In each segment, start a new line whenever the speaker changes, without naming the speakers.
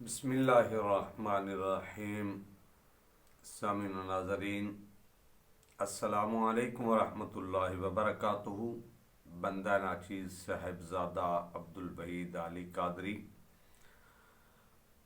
بسم اللہ الرحمن الرحیم۔ سامعین و ناظرین، السلام علیکم ورحمۃ اللہ وبرکاتہ۔ بندہ ناچیز صاحبزادہ عبدالوحید علی قادری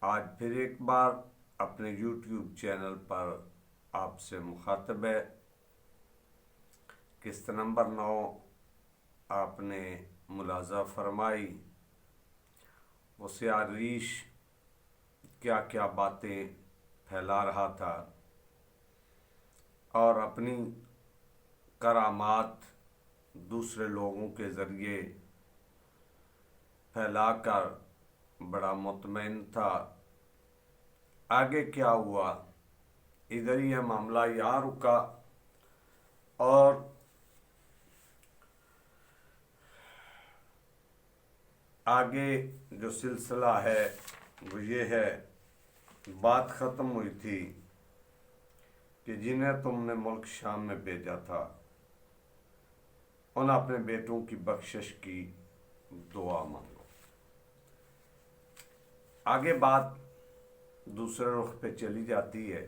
آج پھر ایک بار اپنے یوٹیوب چینل پر آپ سے مخاطب ہے۔ قسط نمبر 9 آپ نے ملاحظہ فرمائی، وہ سیاہ ریش کیا کیا باتیں پھیلا رہا تھا اور اپنی کرامات دوسرے لوگوں کے ذریعے پھیلا کر بڑا مطمئن تھا۔ آگے کیا ہوا؟ ادھر ہی یہ معاملہ یہاں رکا اور آگے جو سلسلہ ہے وہ یہ ہے، بات ختم ہوئی تھی کہ جنہیں تم نے ملک شام میں بھیجا تھا ان اپنے بیٹوں کی بخشش کی دعا مانگو۔ آگے بات دوسرے رخ پہ چلی جاتی ہے،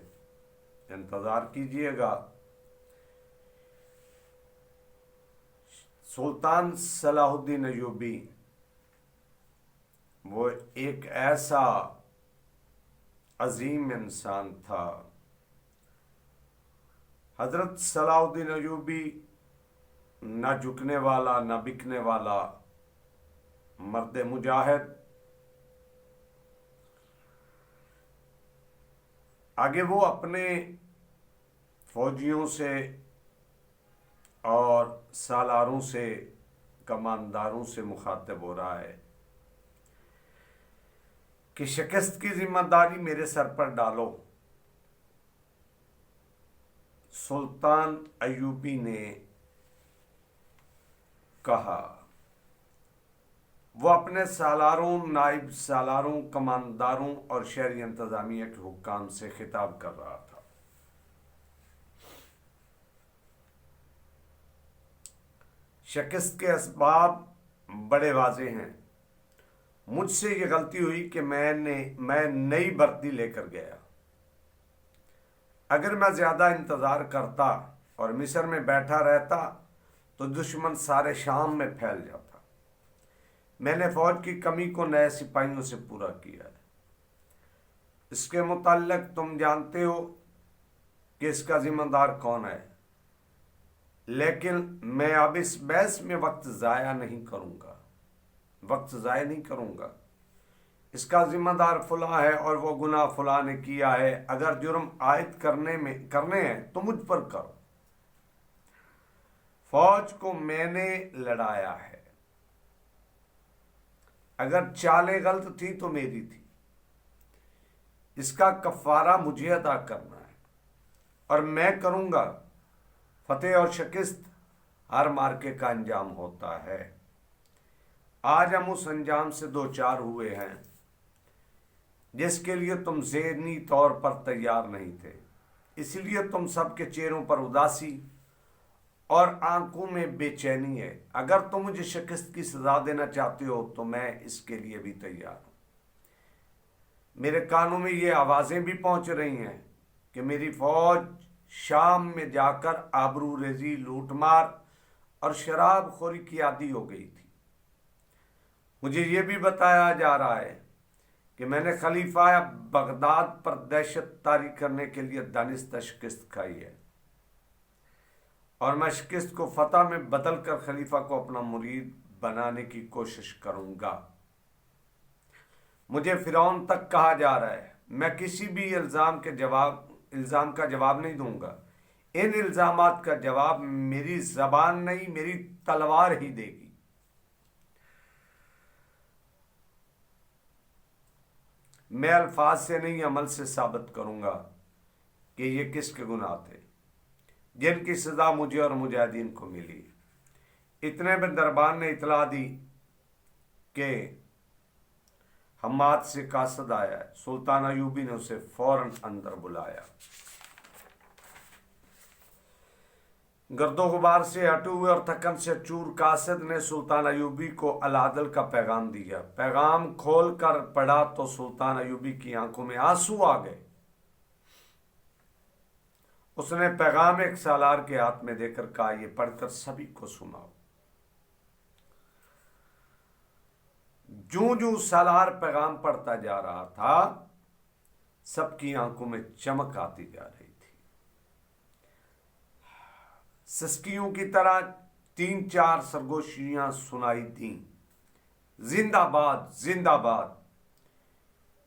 انتظار کیجئے گا۔ سلطان صلاح الدین ایوبی وہ ایک ایسا عظیم انسان تھا۔ حضرت صلاح الدین ایوبی نہ جھکنے والا نہ بکنے والا مرد مجاہد۔ آگے وہ اپنے فوجیوں سے اور سالاروں سے، کمانداروں سے مخاطب ہو رہا ہے کہ شکست کی ذمہ داری میرے سر پر ڈالو۔ سلطان ایوبی نے کہا، وہ اپنے سالاروں، نائب سالاروں، کمانداروں اور شہری انتظامیہ کے حکام سے خطاب کر رہا تھا۔ شکست کے اسباب بڑے واضح ہیں۔ مجھ سے یہ غلطی ہوئی کہ میں نئی بھرتی لے کر گیا۔ اگر میں زیادہ انتظار کرتا اور مصر میں بیٹھا رہتا تو دشمن سارے شام میں پھیل جاتا۔ میں نے فوج کی کمی کو نئے سپاہیوں سے پورا کیا ہے۔ اس کے متعلق تم جانتے ہو کہ اس کا ذمہ دار کون ہے، لیکن میں اب اس بحث میں وقت ضائع نہیں کروں گا۔ اس کا ذمہ دار فلاں ہے اور وہ گناہ فلاں نے کیا ہے۔ اگر جرم عائد کرنے ہیں تو مجھ پر کرو۔ فوج کو میں نے لڑایا ہے، اگر چالیں غلط تھی تو میری تھی۔ اس کا کفارہ مجھے ادا کرنا ہے اور میں کروں گا۔ فتح اور شکست ہر مارکے کا انجام ہوتا ہے۔ آج ہم اس انجام سے دوچار ہوئے ہیں جس کے لیے تم ذہنی طور پر تیار نہیں تھے، اس لیے تم سب کے چہروں پر اداسی اور آنکھوں میں بے چینی ہے۔ اگر تم مجھے شکست کی سزا دینا چاہتے ہو تو میں اس کے لیے بھی تیار ہوں۔ میرے کانوں میں یہ آوازیں بھی پہنچ رہی ہیں کہ میری فوج شام میں جا کر آبرو ریزی، لوٹ مار اور شراب خوری کی عادی ہو گئی تھی۔ مجھے یہ بھی بتایا جا رہا ہے کہ میں نے خلیفہ بغداد پر دہشت طاری کرنے کے لیے دانستہ شکست کھائی ہے اور میں شکست کو فتح میں بدل کر خلیفہ کو اپنا مرید بنانے کی کوشش کروں گا۔ مجھے فرعون تک کہا جا رہا ہے۔ میں کسی بھی الزام کا جواب نہیں دوں گا۔ ان الزامات کا جواب میری زبان نہیں، میری تلوار ہی دے گی۔ میں الفاظ سے نہیں، عمل سے ثابت کروں گا کہ یہ کس کے گناہ تھے جن کی سزا مجھے اور مجاہدین کو ملی۔ اتنے میں دربان نے اطلاع دی کہ حماد سے قاصد آیا ہے۔ سلطان ایوبی نے اسے فوراً اندر بلایا۔ गर्दो गुबार से हटे हुए और थकन से चूर कासिद ने सुल्तान अयूबी को अलादल का पैगाम दिया। पैगाम खोल कर पढ़ा तो सुल्तान अयूबी की आंखों में आंसू आ गए। उसने पैगाम एक सालार के हाथ में देकर कहा, ये पढ़कर सभी को सुनाओ। जूं जूं सालार पैगाम पढ़ता जा रहा था, सबकी आंखों में चमक आती जा रही थी। सिसकियों की तरह 3-4 सरगोशियां सुनाई दी, जिंदाबाद जिंदाबाद।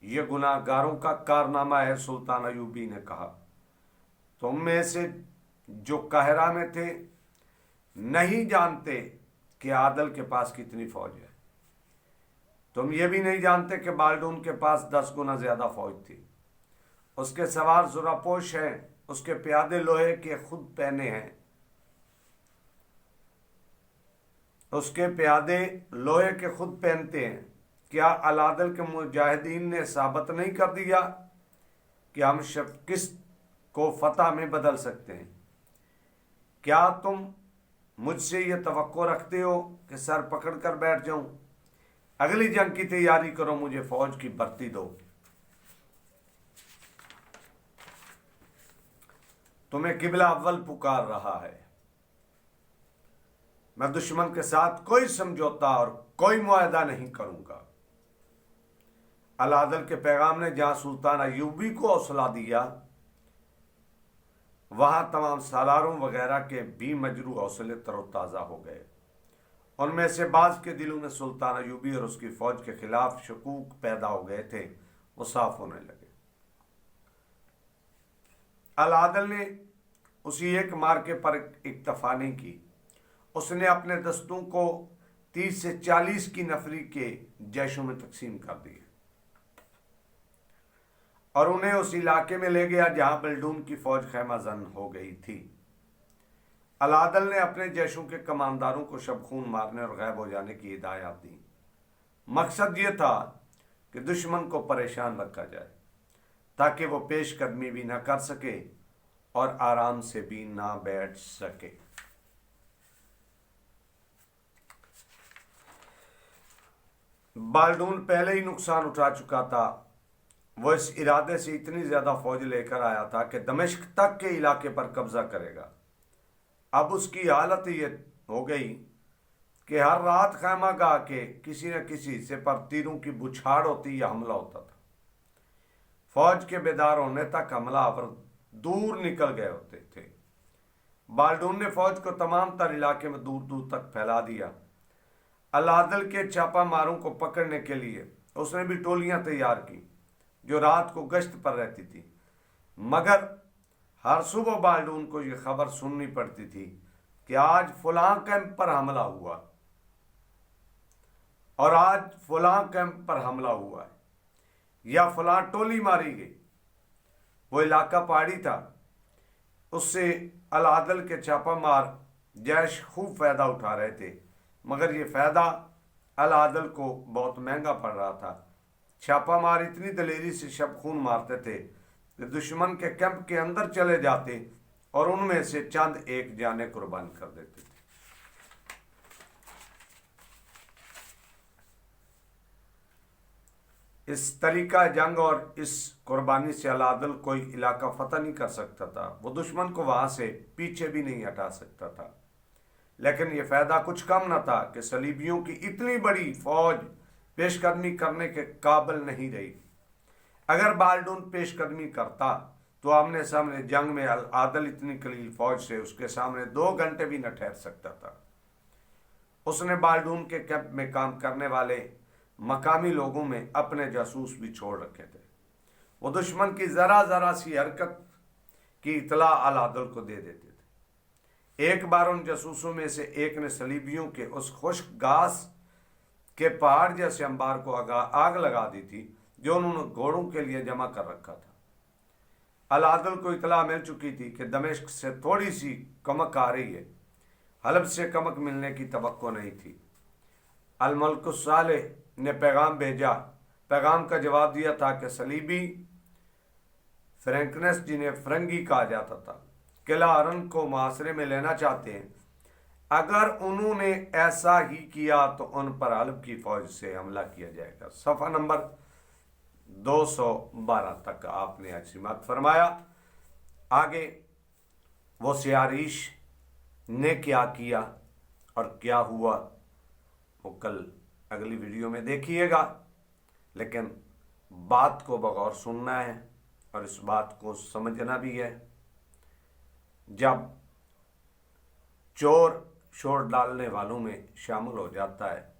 ये गुनाहगारों का कारनामा है, सुल्तान अयूबी ने कहा। तुम में से जो काहिरा में थे नहीं जानते कि आदल के पास कितनी फौज है। तुम ये भी नहीं जानते कि बाल्डून के पास 10 गुना ज्यादा फौज थी। उसके सवार जुरापोश हैं, उसके प्यादे लोहे के खुद पहने हैं। उसके प्यादे लोहे के खुद पहनते हैं। क्या अलादल के मुजाहिदीन ने साबित नहीं कर दिया कि हम शिकस्त को फतह में बदल सकते हैं? क्या तुम मुझसे ये तवक्को रखते हो कि सर पकड़ कर बैठ जाऊं? अगली जंग की तैयारी करो, मुझे फौज की भर्ती दो। तुम्हें किबला अव्वल पुकार रहा है। मैं दुश्मन के साथ कोई समझौता और कोई मुआहदा नहीं करूंगा। अलादल के पैगाम ने जहां सुल्तान अयूबी को हौसला दिया, वहां तमाम सालारों वगैरह के भी मजरू हौसले तरोताजा हो गए। उनमें से बाज के दिलों में सुल्तान अयूबी और उसकी फौज के खिलाफ शकूक पैदा हो गए थे, वो साफ होने लगे। अलादल ने उसी एक मार्के पर इक्तफा नहीं की। उसने अपने दस्तों को 30 से 40 की नफरी के जैशों में तकसीम कर दिए और उन्हें उस इलाके में ले गया जहां बल्डून की फौज खैमाजन हो गई थी। अलादल ने अपने जैशों के कमांडारों को शबखून मारने और गायब हो जाने की हिदायत दी। मकसद ये था कि दुश्मन को परेशान रखा जाए ताकि वो पेश कदमी भी ना कर सके और आराम से भी ना बैठ सके। बाल्डून पहले ही नुकसान उठा चुका था। वो इस इरादे से इतनी ज्यादा फौज लेकर आया था कि दमिश्क तक के इलाके पर कब्जा करेगा। अब उसकी हालत ये हो गई कि हर रात खैमागाह के किसी न किसी से पर तीरों की बुछाड़ होती या हमला होता था। फौज के बेदार होने तक हमलावर दूर निकल गए होते थे। बाल्डून ने फौज को तमाम तर इलाके में दूर दूर तक फैला दिया। अलादल के छापा मारों को पकड़ने के लिए उसने भी टोलियां तैयार की जो रात को गश्त पर रहती थी, मगर हर सुबह बाल्डून को यह खबर सुननी पड़ती थी कि आज फलां कैंप पर हमला हुआ और आज फलां कैंप पर हमला हुआ है या फलां टोली मारी गई। वो इलाका पहाड़ी था, उससे अलादल के छापा मार जैश खूब फायदा उठा रहे थे, मगर ये फायदा अलादल को बहुत महंगा पड़ रहा था। छापा मार इतनी दलेरी से शब खून मारते थे कि दुश्मन के कैंप के अंदर चले जाते और उनमें से चंद एक जाने कुर्बान कर देते थे। इस तरीका जंग और इस कुर्बानी से अलादल कोई इलाका फतह नहीं कर सकता था। वो दुश्मन को वहां से पीछे भी नहीं हटा सकता था। लेकिन यह फायदा कुछ कम न था कि सलीबियों की इतनी बड़ी फौज पेशकदमी करने के काबिल नहीं रही। अगर बाल्डून पेशकदमी करता तो आमने सामने जंग में आदल इतनी कलील फौज से उसके सामने 2 घंटे भी न ठहर सकता था। उसने बाल्डून के कैंप में काम करने वाले मकामी लोगों में अपने जासूस भी छोड़ रखे थे। वो दुश्मन की जरा जरा सी हरकत की इतला अलादल को दे देते थे। एक बार उन जासूसों में से एक ने सलीबियों के उस खुश्क घास के पहाड़ जैसे अंबार को आग लगा दी थी जो उन्होंने घोड़ों के लिए जमा कर रखा था। अलादल को इतला मिल चुकी थी कि दमिश्क से थोड़ी सी कमक आ रही है। हलब से कमक मिलने की तवक्को नहीं थी। अल-मल्कुस सालेह ने पैगाम भेजा। पैगाम का जवाब दिया था कि सलीबी फ्रैंकनेस, जिन्हें फ्रंगी कहा जाता था, قلعہ ارن کو محاصرے میں لینا چاہتے ہیں، اگر انہوں نے ایسا ہی کیا تو ان پر حلب کی فوج سے حملہ کیا جائے گا۔ صفحہ نمبر 212 تک آپ نے ایسی بات فرمایا۔ آگے وہ سیاریش نے کیا کیا اور کیا ہوا وہ کل اگلی ویڈیو میں دیکھیے گا، لیکن بات کو بغور سننا ہے اور اس بات کو سمجھنا بھی ہے۔ جب چور شور ڈالنے والوں میں شامل ہو جاتا ہے